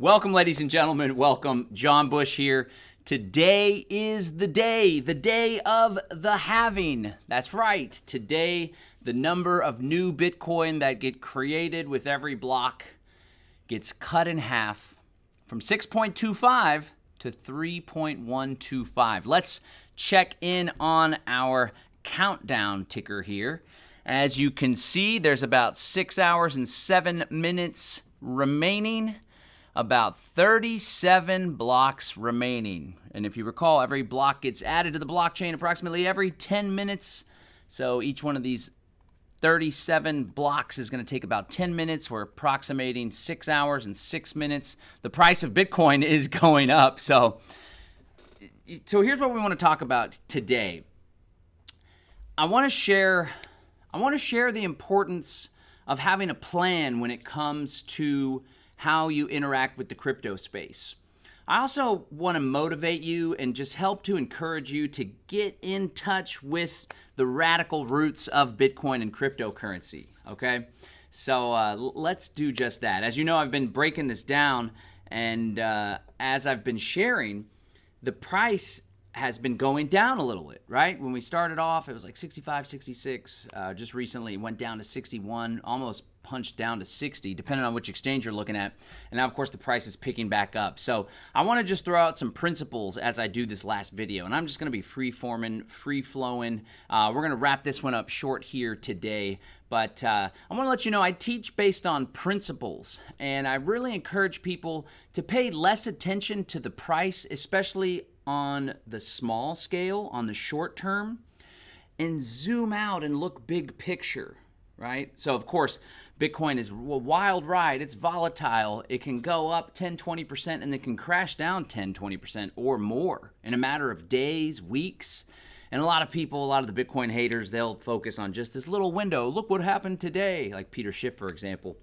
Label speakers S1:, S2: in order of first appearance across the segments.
S1: Welcome, ladies and gentlemen. Welcome. John Bush here. Today is the day of the halving. That's right. Today, the number of new Bitcoin that get created with every block gets cut in half from 6.25 to 3.125. Let's check in on our countdown ticker here. As you can see, there's about 6 hours and 7 minutes remaining. About 37 blocks remaining. And if you recall, every block gets added to the blockchain approximately every 10 minutes. So each one of these 37 blocks is going to take about 10 minutes. We're approximating 6 hours and 6 minutes. The price of Bitcoin is going up. So here's what we want to talk about today. I want to share the importance of having a plan when it comes to how you interact with the crypto space. I also want to motivate you and just help to encourage you to get in touch with the radical roots of Bitcoin and cryptocurrency, okay? So let's do just that. As you know, I've been breaking this down, and as I've been sharing, the price has been going down a little bit, right? When we started off, it was like 65, 66. Just recently, it went down to 61, almost punched down to 60, depending on which exchange you're looking at. And now, of course, the price is picking back up. So I want to just throw out some principles as I do this last video. And I'm just going to be free-forming, free-flowing. We're going to wrap this one up short here today. But I want to let you know I teach based on principles. And I really encourage people to pay less attention to the price, especially on the small scale, on the short term, and zoom out and look big picture, right? So, of course, Bitcoin is a wild ride. It's volatile. It can go up 10, 20%, and it can crash down 10, 20% or more in a matter of days, weeks. And a lot of people, a lot of the Bitcoin haters, they'll focus on just this little window. Look what happened today, like Peter Schiff, for example.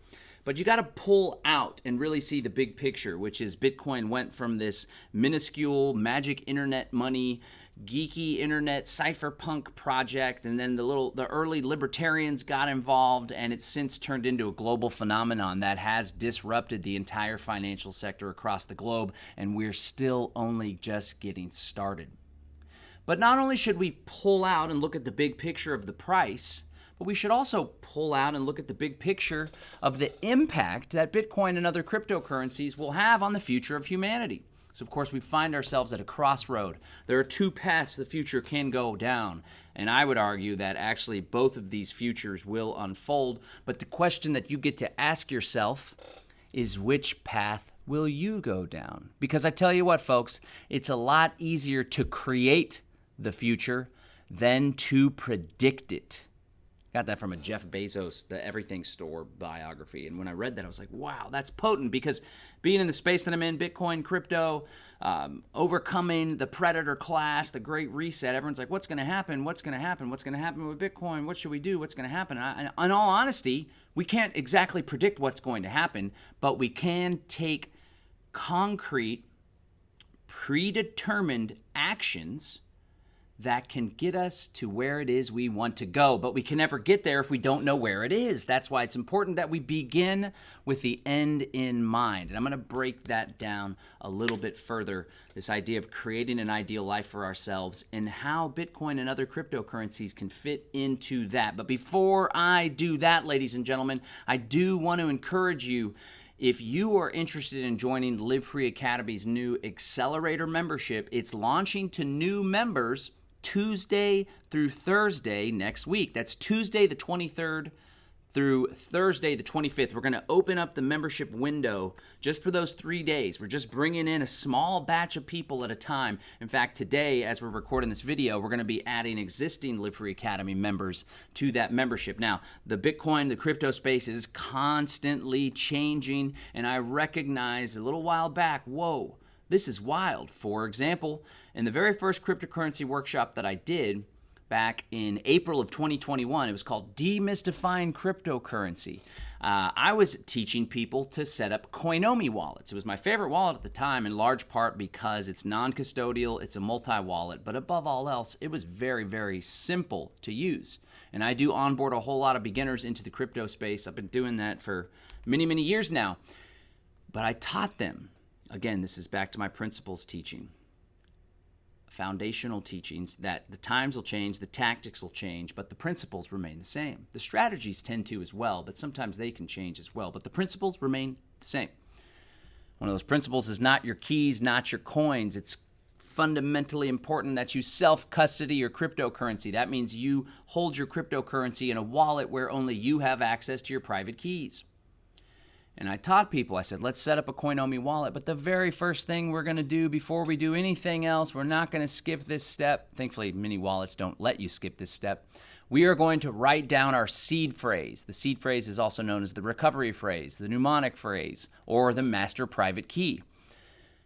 S1: But you got to pull out and really see the big picture, which is Bitcoin went from this minuscule magic internet money, geeky internet cypherpunk project, and then the early libertarians got involved, and it's since turned into a global phenomenon that has disrupted the entire financial sector across the globe, and we're still only just getting started. But not only should we pull out and look at the big picture of the price, but we should also pull out and look at the big picture of the impact that Bitcoin and other cryptocurrencies will have on the future of humanity. So, of course, we find ourselves at a crossroad. There are two paths the future can go down, and I would argue that actually both of these futures will unfold. But the question that you get to ask yourself is, which path will you go down? Because I tell you what, folks, it's a lot easier to create the future than to predict it. Got that from a Jeff Bezos, the Everything Store biography. And when I read that, I was like, wow, that's potent, because being in the space that I'm in, Bitcoin, crypto, overcoming the predator class, the great reset, everyone's like, what's going to happen? What's going to happen? What's going to happen with Bitcoin? What should we do? What's going to happen? And in all honesty, we can't exactly predict what's going to happen, but we can take concrete, predetermined actions that can get us to where it is we want to go. But we can never get there if we don't know where it is. That's why it's important that we begin with the end in mind. And I'm going to break that down a little bit further, this idea of creating an ideal life for ourselves and how Bitcoin and other cryptocurrencies can fit into that. But before I do that, ladies and gentlemen, I do want to encourage you, if you are interested in joining Live Free Academy's new Accelerator membership, it's launching to new members Tuesday through Thursday next week. That's Tuesday the 23rd through Thursday the 25th. We're going to open up the membership window just for those 3 days. We're just bringing in a small batch of people at a time. In fact, today, as we're recording this video, we're going to be adding existing Live Free Academy members to that membership. Now, the Bitcoin, the crypto space is constantly changing, and I recognized a little while back, whoa, this is wild. For example, in the very first cryptocurrency workshop that I did back in April of 2021, it was called Demystifying Cryptocurrency. I was teaching people to set up Coinomi wallets. It was my favorite wallet at the time, in large part because it's non-custodial, it's a multi-wallet, but above all else, it was very, very simple to use. And I do onboard a whole lot of beginners into the crypto space. I've been doing that for many, many years now. But I taught them, again, this is back to my principles teaching, foundational teachings, that the times will change, the tactics will change, but the principles remain the same. The strategies tend to as well, but sometimes they can change as well, but the principles remain the same. One of those principles is not your keys, not your coins. It's fundamentally important that you self-custody your cryptocurrency. That means you hold your cryptocurrency in a wallet where only you have access to your private keys. And I taught people, I said, let's set up a Coinomi wallet. But the very first thing we're going to do before we do anything else, we're not going to skip this step. Thankfully, many wallets don't let you skip this step. We are going to write down our seed phrase. The seed phrase is also known as the recovery phrase, the mnemonic phrase, or the master private key.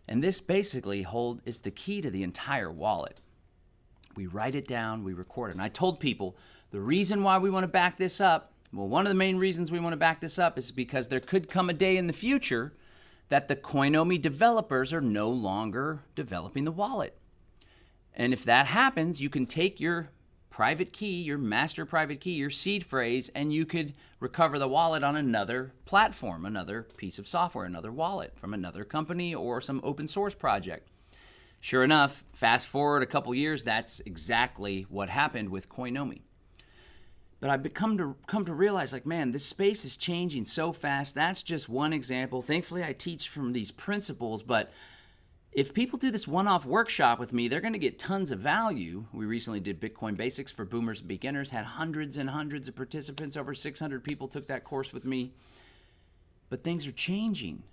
S1: And this basically is the key to the entire wallet. We write it down, we record it. And I told people the reason why we want to back this up, well, one of the main reasons we want to back this up is because there could come a day in the future that the Coinomi developers are no longer developing the wallet. And if that happens, you can take your private key, your master private key, your seed phrase, and you could recover the wallet on another platform, another piece of software, another wallet from another company or some open source project. Sure enough, fast forward a couple years, that's exactly what happened with Coinomi. But I've come to realize, like, man, this space is changing so fast. That's just one example. Thankfully, I teach from these principles, but if people do this one-off workshop with me, they're going to get tons of value. We recently did Bitcoin Basics for Boomers and Beginners, had hundreds and hundreds of participants. Over 600 people took that course with me. But things are changing.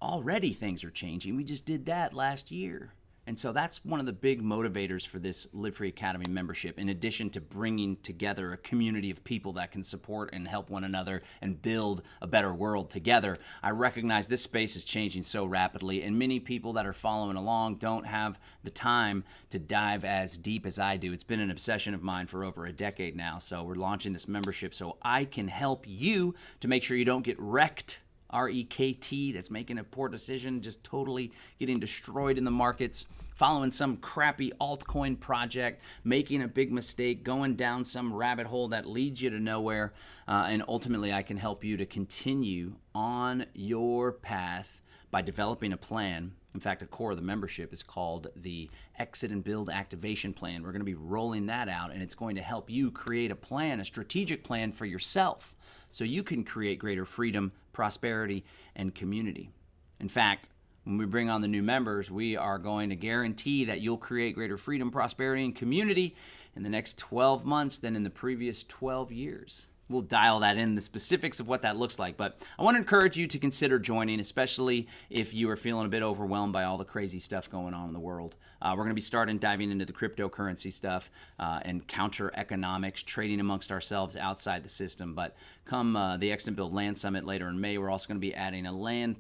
S1: Already things are changing. We just did that last year. And so that's one of the big motivators for this Live Free Academy membership, in addition to bringing together a community of people that can support and help one another and build a better world together. I recognize this space is changing so rapidly, and many people that are following along don't have the time to dive as deep as I do. It's been an obsession of mine for over a decade now, so we're launching this membership so I can help you to make sure you don't get wrecked. REKT, that's making a poor decision, just totally getting destroyed in the markets, following some crappy altcoin project, making a big mistake, going down some rabbit hole that leads you to nowhere, and ultimately I can help you to continue on your path by developing a plan. In fact, a core of the membership is called the Exit and Build Activation Plan. We're going to be rolling that out, and it's going to help you create a plan, a strategic plan for yourself, so you can create greater freedom, prosperity, and community. In fact, when we bring on the new members, we are going to guarantee that you'll create greater freedom, prosperity, and community in the next 12 months than in the previous 12 years. We'll dial that in, the specifics of what that looks like. But I want to encourage you to consider joining, especially if you are feeling a bit overwhelmed by all the crazy stuff going on in the world. We're going to be diving into the cryptocurrency stuff and counter economics, trading amongst ourselves outside the system. But come the Exit and Build Land Summit later in May, we're also going to be adding a land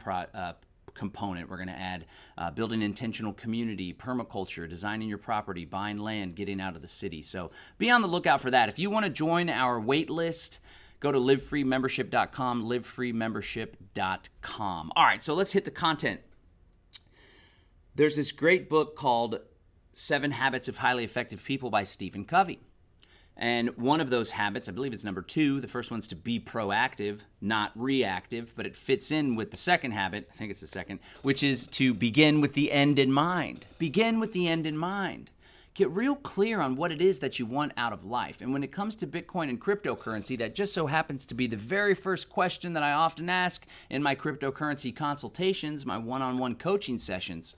S1: component. We're going to add building intentional community, permaculture, designing your property, buying land, getting out of the city. So be on the lookout for that. If you want to join our wait list, go to livefreemembership.com, livefreemembership.com. All right, so let's hit the content. There's this great book called 7 Habits of Highly Effective People by Stephen Covey. And one of those habits, I believe it's number 2, the first one's to be proactive, not reactive, but it fits in with the second habit, I think it's the second, which is to begin with the end in mind. Begin with the end in mind. Get real clear on what it is that you want out of life. And when it comes to Bitcoin and cryptocurrency, that just so happens to be the very first question that I often ask in my cryptocurrency consultations, my one-on-one coaching sessions.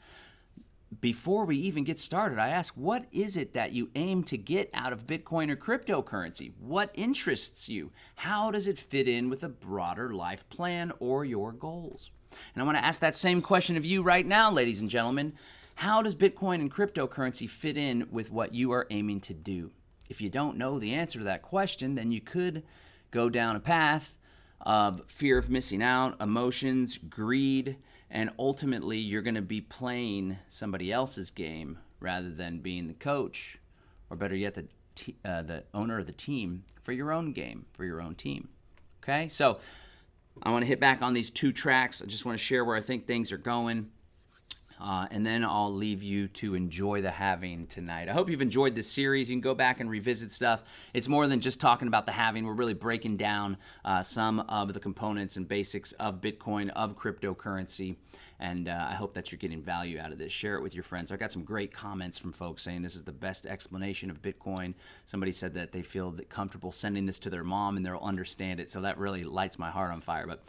S1: Before we even get started, I ask, what is it that you aim to get out of Bitcoin or cryptocurrency? What interests you? How does it fit in with a broader life plan or your goals? And I want to ask that same question of you right now, ladies and gentlemen. How does Bitcoin and cryptocurrency fit in with what you are aiming to do? If you don't know the answer to that question, then you could go down a path of fear of missing out, emotions, greed, and ultimately you're going to be playing somebody else's game rather than being the coach, or better yet, the owner of the team for your own game, for your own team. Okay, so I want to hit back on these 2 tracks. I just want to share where I think things are going. and then I'll leave you to enjoy the halving tonight. I hope you've enjoyed this series. You can go back and revisit stuff. It's more than just talking about the halving. We're really breaking down some of the components and basics of Bitcoin, of cryptocurrency, and I hope that you're getting value out of this. Share it with your friends. I got some great comments from folks saying this is the best explanation of Bitcoin. Somebody said that they feel comfortable sending this to their mom and they'll understand it, so that really lights my heart on fire. But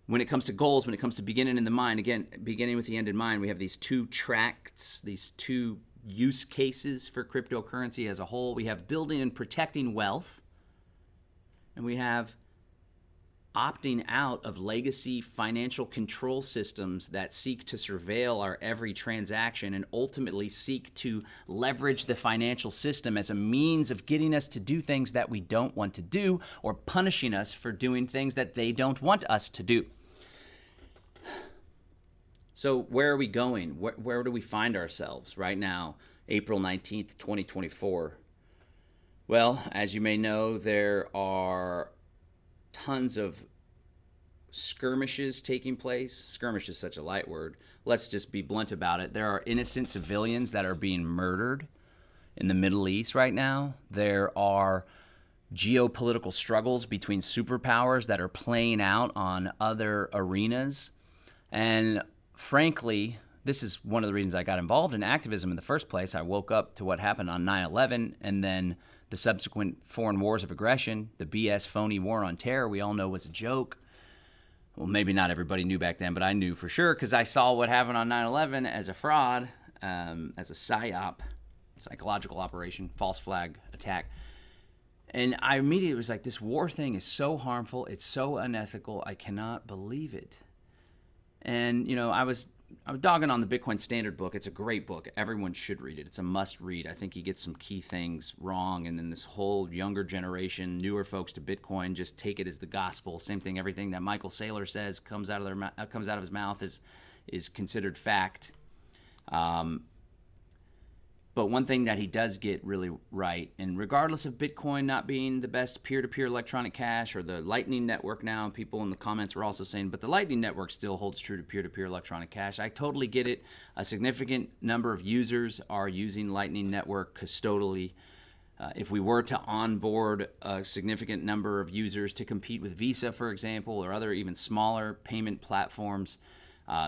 S1: when it comes to goals, when it comes to beginning in the mind, again, beginning with the end in mind, we have these two tracts, these two use cases for cryptocurrency as a whole. We have building and protecting wealth, and we have opting out of legacy financial control systems that seek to surveil our every transaction and ultimately seek to leverage the financial system as a means of getting us to do things that we don't want to do or punishing us for doing things that they don't want us to do. So where are we going? Where do we find ourselves right now, April 19th, 2024? Well, as you may know, there are tons of skirmishes taking place. Skirmish is such a light word. Let's just be blunt about it. There are innocent civilians that are being murdered in the Middle East right now. There are geopolitical struggles between superpowers that are playing out on other arenas. And frankly, this is one of the reasons I got involved in activism in the first place. I woke up to what happened on 9/11 and then the subsequent foreign wars of aggression, the BS phony war on terror we all know was a joke. Well, maybe not everybody knew back then, but I knew for sure because I saw what happened on 9/11 as a fraud, as a PSYOP, psychological operation, false flag attack. And I immediately was like, this war thing is so harmful. It's so unethical. I cannot believe it. And, you know, I was dogging on the Bitcoin Standard book. It's a great book. Everyone should read it. It's a must read. I think he gets some key things wrong. And then this whole younger generation, newer folks to Bitcoin, just take it as the gospel. Same thing. Everything that Michael Saylor says comes out of his mouth is considered fact. But one thing that he does get really right, and regardless of Bitcoin not being the best peer-to-peer electronic cash or the Lightning Network now, people in the comments were also saying, but the Lightning Network still holds true to peer-to-peer electronic cash. I totally get it. A significant number of users are using Lightning Network custodially. If we were to onboard a significant number of users to compete with Visa, for example, or other even smaller payment platforms,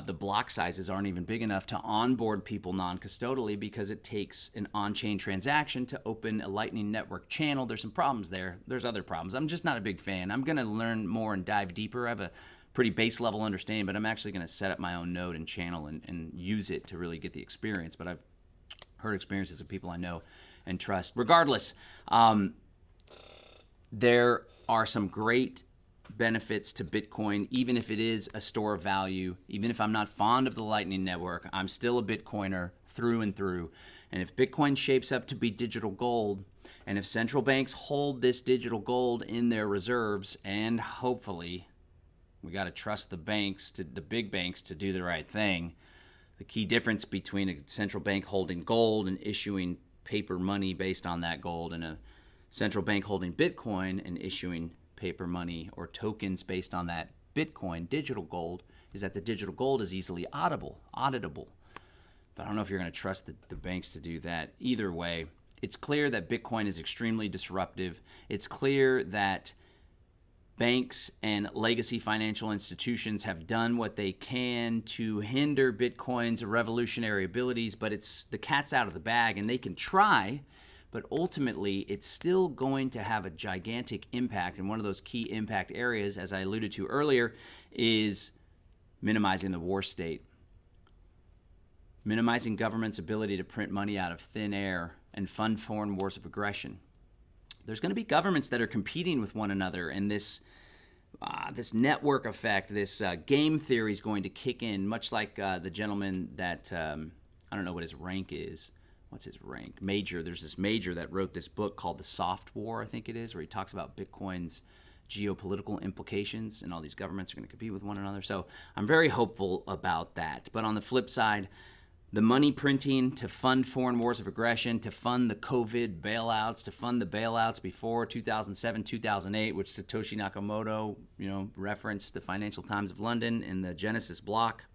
S1: the block sizes aren't even big enough to onboard people non-custodially because it takes an on-chain transaction to open a Lightning Network channel. There's some problems there. There's other problems. I'm just not a big fan. I'm going to learn more and dive deeper. I have a pretty base level understanding, but I'm actually going to set up my own node and channel and use it to really get the experience. But I've heard experiences of people I know and trust. Regardless, there are some great benefits to Bitcoin, even if it is a store of value. Even if I'm not fond of the Lightning Network, I'm still a Bitcoiner through and through. And if Bitcoin shapes up to be digital gold, and if central banks hold this digital gold in their reserves, and hopefully we got to trust the big banks to do the right thing. The key difference between a central bank holding gold and issuing paper money based on that gold and a central bank holding Bitcoin and issuing paper money or tokens based on that Bitcoin, digital gold, is that the digital gold is easily auditable. But I don't know if you're going to trust the banks to do that. Either way, it's clear that Bitcoin is extremely disruptive. It's clear that banks and legacy financial institutions have done what they can to hinder Bitcoin's revolutionary abilities, but it's the cat's out of the bag, and they can try. But ultimately, it's still going to have a gigantic impact. And one of those key impact areas, as I alluded to earlier, is minimizing the war state. Minimizing government's ability to print money out of thin air and fund foreign wars of aggression. There's going to be governments that are competing with one another, and this network effect, this game theory is going to kick in, much like the gentleman that, I don't know what his rank is. What's his rank? Major. There's this major that wrote this book called The Soft War, I think it is, where he talks about Bitcoin's geopolitical implications and all these governments are going to compete with one another. So I'm very hopeful about that. But on the flip side, the money printing to fund foreign wars of aggression, to fund the COVID bailouts, to fund the bailouts before 2007, 2008, which Satoshi Nakamoto, referenced the Financial Times of London in the Genesis block.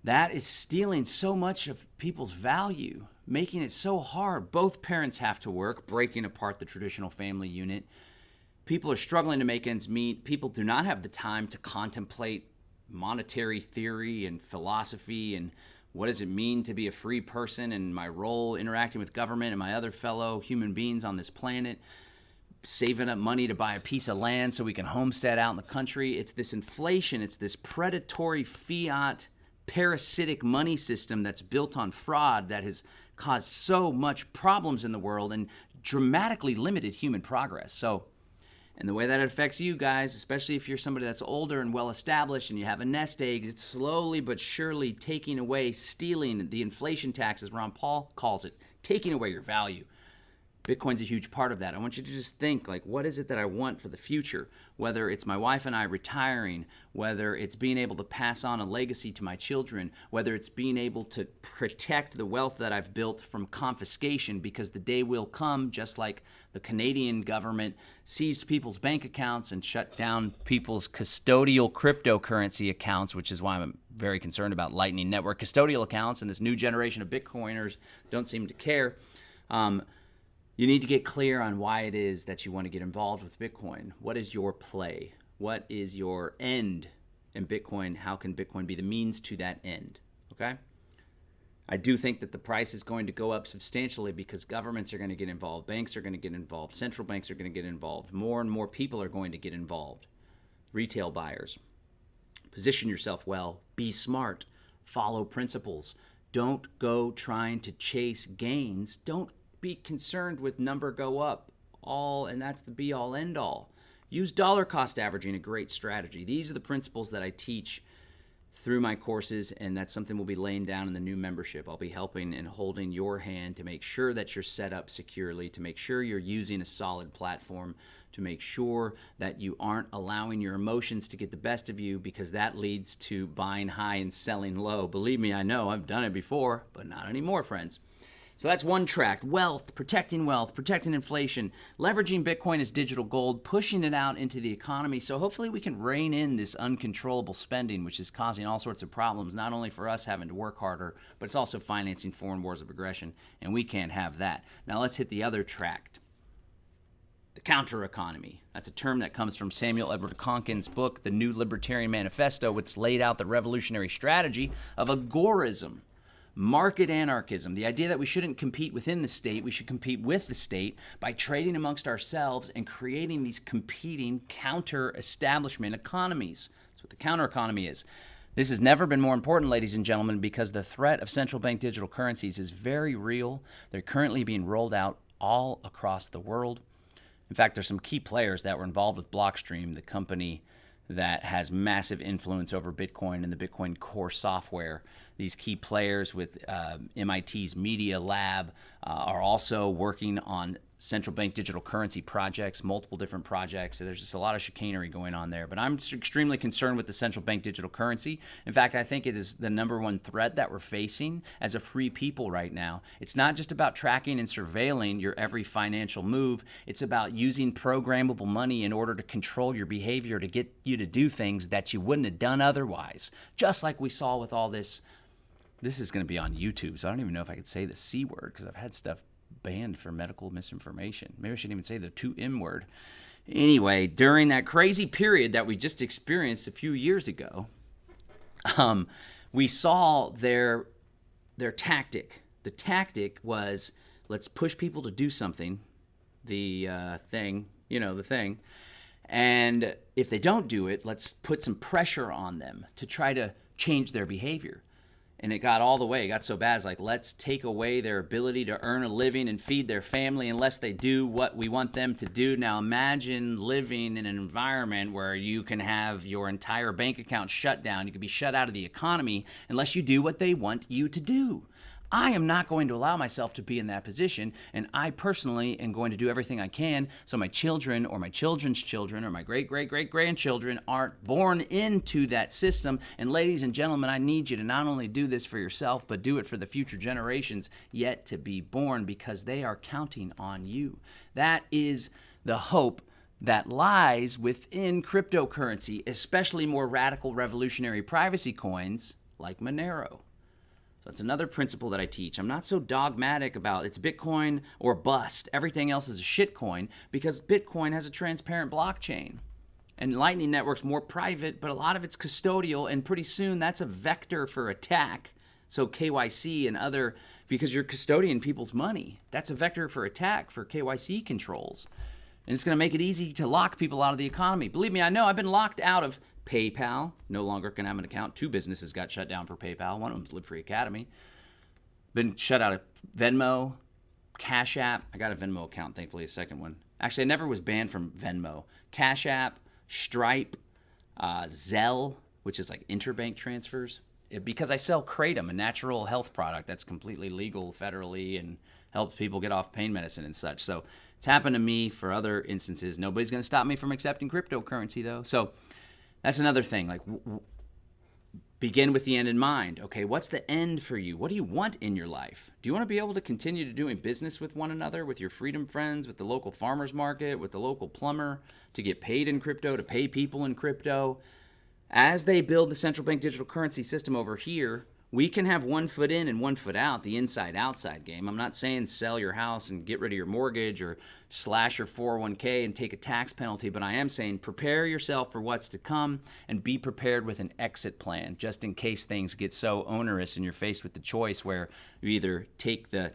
S1: that is stealing so much of people's value, making it so hard. Both parents have to work, breaking apart the traditional family unit. People are struggling to make ends meet. People do not have the time to contemplate monetary theory and philosophy and what does it mean to be a free person and my role interacting with government and my other fellow human beings on this planet, saving up money to buy a piece of land so we can homestead out in the country. It's this inflation, it's this predatory fiat parasitic money system that's built on fraud that has caused so much problems in the world and dramatically limited human progress. So, and the way that it affects you guys, especially if you're somebody that's older and well established and you have a nest egg, it's slowly but surely taking away, stealing the inflation tax, as Ron Paul calls it, taking away your value. Bitcoin's a huge part of that. I want you to just think, like, what is it that I want for the future? Whether it's my wife and I retiring, whether it's being able to pass on a legacy to my children, whether it's being able to protect the wealth that I've built from confiscation, because the day will come, just like the Canadian government seized people's bank accounts and shut down people's custodial cryptocurrency accounts, which is why I'm very concerned about Lightning Network custodial accounts, and this new generation of Bitcoiners don't seem to care. You need to get clear on why it is that you want to get involved with Bitcoin. What is your play? What is your end in Bitcoin? How can Bitcoin be the means to that end? Okay? I do think that the price is going to go up substantially because governments are going to get involved, banks are going to get involved, central banks are going to get involved, more and more people are going to get involved. Retail buyers. Position yourself well. Be smart. Follow principles. Don't go trying to chase gains. Don't be concerned with number go up, and that's the be all end all. Use dollar cost averaging, a great strategy. These are the principles that I teach through my courses, and that's something we'll be laying down in the new membership. I'll be helping and holding your hand to make sure that you're set up securely, to make sure you're using a solid platform, to make sure that you aren't allowing your emotions to get the best of you, because that leads to buying high and selling low. Believe me, I know, I've done it before, but not anymore, friends. So that's one track: wealth, protecting inflation, leveraging Bitcoin as digital gold, pushing it out into the economy. So hopefully we can rein in this uncontrollable spending, which is causing all sorts of problems, not only for us having to work harder, but it's also financing foreign wars of aggression, and we can't have that. Now let's hit the other track, the counter economy. That's a term that comes from Samuel Edward Konkin's book, The New Libertarian Manifesto, which laid out the revolutionary strategy of agorism. Market anarchism, the idea that we shouldn't compete within the state, we should compete with the state by trading amongst ourselves and creating these competing counter-establishment economies. That's what the counter-economy is. This has never been more important, ladies and gentlemen, because the threat of central bank digital currencies is very real. They're currently being rolled out all across the world. In fact, there's some key players that were involved with Blockstream, the company that has massive influence over Bitcoin and the Bitcoin core software. These key players with MIT's Media Lab are also working on central bank digital currency projects, multiple different projects. So there's just a lot of chicanery going on there. But I'm extremely concerned with the central bank digital currency. In fact, I think it is the number one threat that we're facing as a free people right now. It's not just about tracking and surveilling your every financial move. It's about using programmable money in order to control your behavior, to get you to do things that you wouldn't have done otherwise. Just like we saw with all this. This is going to be on YouTube, so I don't even know if I could say the C word because I've had stuff banned for medical misinformation. Maybe I shouldn't even say the 2M word. Anyway, during that crazy period that we just experienced a few years ago, we saw their tactic. The tactic was, let's push people to do something, the thing, and if they don't do it, let's put some pressure on them to try to change their behavior. And it got all the way. It got so bad. It's like, let's take away their ability to earn a living and feed their family unless they do what we want them to do. Now imagine living in an environment where you can have your entire bank account shut down. You can be shut out of the economy unless you do what they want you to do. I am not going to allow myself to be in that position, and I personally am going to do everything I can so my children or my children's children or my great-great-great-grandchildren aren't born into that system. And ladies and gentlemen, I need you to not only do this for yourself, but do it for the future generations yet to be born, because they are counting on you. That is the hope that lies within cryptocurrency, especially more radical revolutionary privacy coins like Monero. So that's another principle that I teach. I'm not so dogmatic about it's Bitcoin or bust. Everything else is a shitcoin because Bitcoin has a transparent blockchain. And Lightning Network's more private, but a lot of it's custodial, and pretty soon that's a vector for attack. So KYC and other, because you're custodian people's money, that's a vector for attack for KYC controls. And it's going to make it easy to lock people out of the economy. Believe me, I know. I've been locked out of PayPal. No longer can have an account. 2 businesses got shut down for PayPal. One of them's Live Free Academy. Been shut out of Venmo, Cash App. I got a Venmo account, thankfully, a second one. Actually, I never was banned from Venmo. Cash App, Stripe, Zelle, which is like interbank transfers. Because I sell Kratom, a natural health product that's completely legal federally and helps people get off pain medicine and such. So it's happened to me for other instances. Nobody's going to stop me from accepting cryptocurrency, though. So that's another thing. Like, begin with the end in mind. Okay, what's the end for you? What do you want in your life? Do you want to be able to continue to doing business with one another, with your freedom friends, with the local farmer's market, with the local plumber, to get paid in crypto, to pay people in crypto? As they build the central bank digital currency system over here, we can have 1 foot in and 1 foot out, the inside-outside game. I'm not saying sell your house and get rid of your mortgage or slash your 401k and take a tax penalty, but I am saying prepare yourself for what's to come and be prepared with an exit plan just in case things get so onerous and you're faced with the choice where you either take the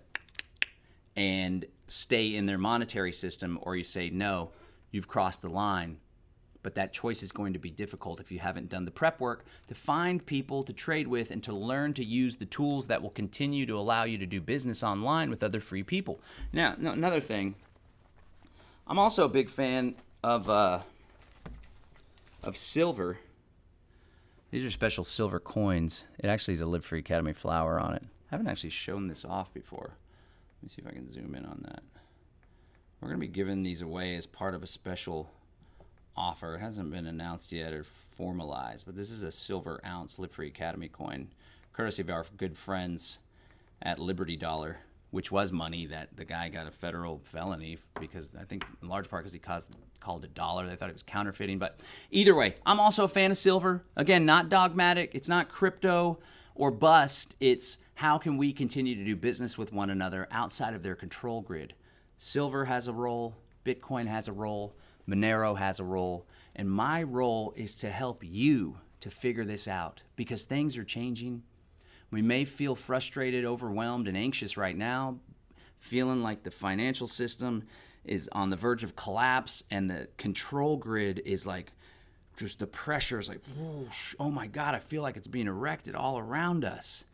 S1: and stay in their monetary system or you say, no, you've crossed the line. But that choice is going to be difficult if you haven't done the prep work to find people to trade with and to learn to use the tools that will continue to allow you to do business online with other free people. Now, another thing, I'm also a big fan of silver. These are special silver coins. It actually is a Live Free Academy flower on it. I haven't actually shown this off before. Let me see if I can zoom in on that. We're going to be giving these away as part of a special offer. It hasn't been announced yet or formalized, but this is a silver ounce Live Free Academy coin, courtesy of our good friends at Liberty Dollar, which was money that the guy got a federal felony because I think in large part because he called it dollar. They thought it was counterfeiting. But either way, I'm also a fan of silver. Again, not dogmatic. It's not crypto or bust. It's how can we continue to do business with one another outside of their control grid. Silver has a role. Bitcoin has a role. Monero has a role, and my role is to help you to figure this out because things are changing. We may feel frustrated, overwhelmed, and anxious right now, feeling like the financial system is on the verge of collapse and the control grid is like, just the pressure is like, whoosh, oh my God, I feel like it's being erected all around us.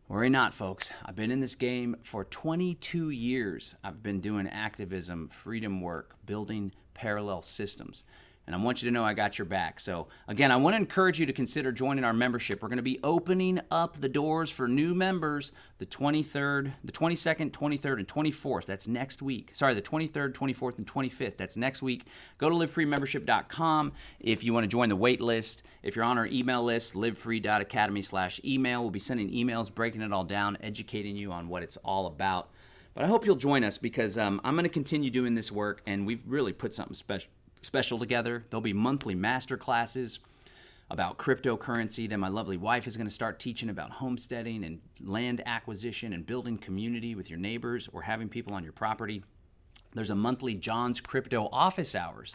S1: Worry not, folks. I've been in this game for 22 years. I've been doing activism, freedom work, building parallel systems. And I want you to know I got your back. So again, I want to encourage you to consider joining our membership. We're going to be opening up the doors for new members the 23rd, the 22nd, 23rd, and 24th. That's next week. Sorry, the 23rd, 24th, and 25th. That's next week. Go to livefreemembership.com if you want to join the wait list. If you're on our email list, livefree.academy/email. We'll be sending emails, breaking it all down, educating you on what it's all about. But I hope you'll join us because I'm going to continue doing this work, and we've really put something special together. There'll be monthly master classes about cryptocurrency. Then my lovely wife is going to start teaching about homesteading and land acquisition and building community with your neighbors or having people on your property. There's a monthly John's Crypto office hours.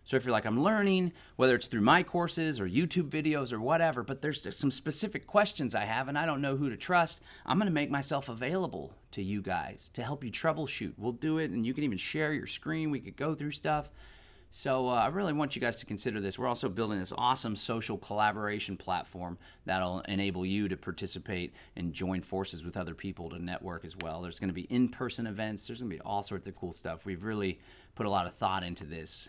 S1: So if you're like, I'm learning, whether it's through my courses or YouTube videos or whatever, but there's some specific questions I have and I don't know who to trust, I'm going to make myself available to you guys to help you troubleshoot. We'll do it, and you can even share your screen. We could go through stuff. So I really want you guys to consider this. We're also building this awesome social collaboration platform that'll enable you to participate and join forces with other people to network as well. There's going to be in-person events. There's going to be all sorts of cool stuff. We've really put a lot of thought into this.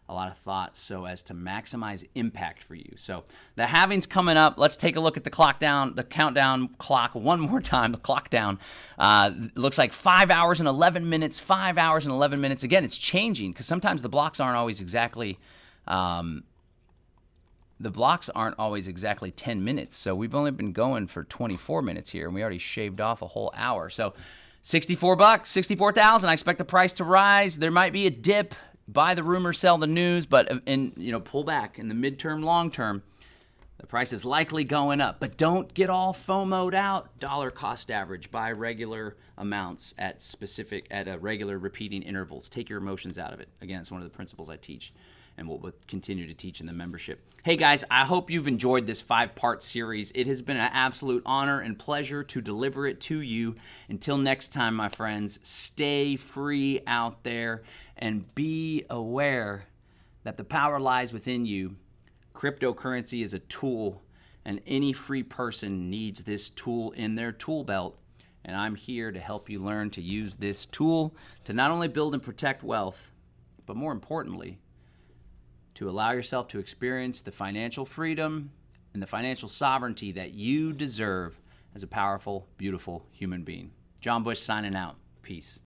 S1: A lot of thought so as to maximize impact for you. So the halving's coming up. Let's take a look at the countdown clock one more time. The clock down looks like 5 hours and 11 minutes. 5 hours and 11 minutes. Again, it's changing because sometimes the blocks aren't always exactly 10 minutes. So we've only been going for 24 minutes here, and we already shaved off a whole hour. So $64, 64,000. I expect the price to rise. There might be a dip. Buy the rumor, sell the news, but pull back in the midterm, long term. The price is likely going up, but don't get all FOMO'd out. Dollar cost average. Buy regular amounts at regular repeating intervals. Take your emotions out of it. Again, it's one of the principles I teach and we'll continue to teach in the membership. Hey guys, I hope you've enjoyed this 5-part series. It has been an absolute honor and pleasure to deliver it to you. Until next time, my friends, stay free out there and be aware that the power lies within you. Cryptocurrency is a tool, and any free person needs this tool in their tool belt. And I'm here to help you learn to use this tool to not only build and protect wealth, but more importantly, to allow yourself to experience the financial freedom and the financial sovereignty that you deserve as a powerful, beautiful human being. John Bush signing out. Peace.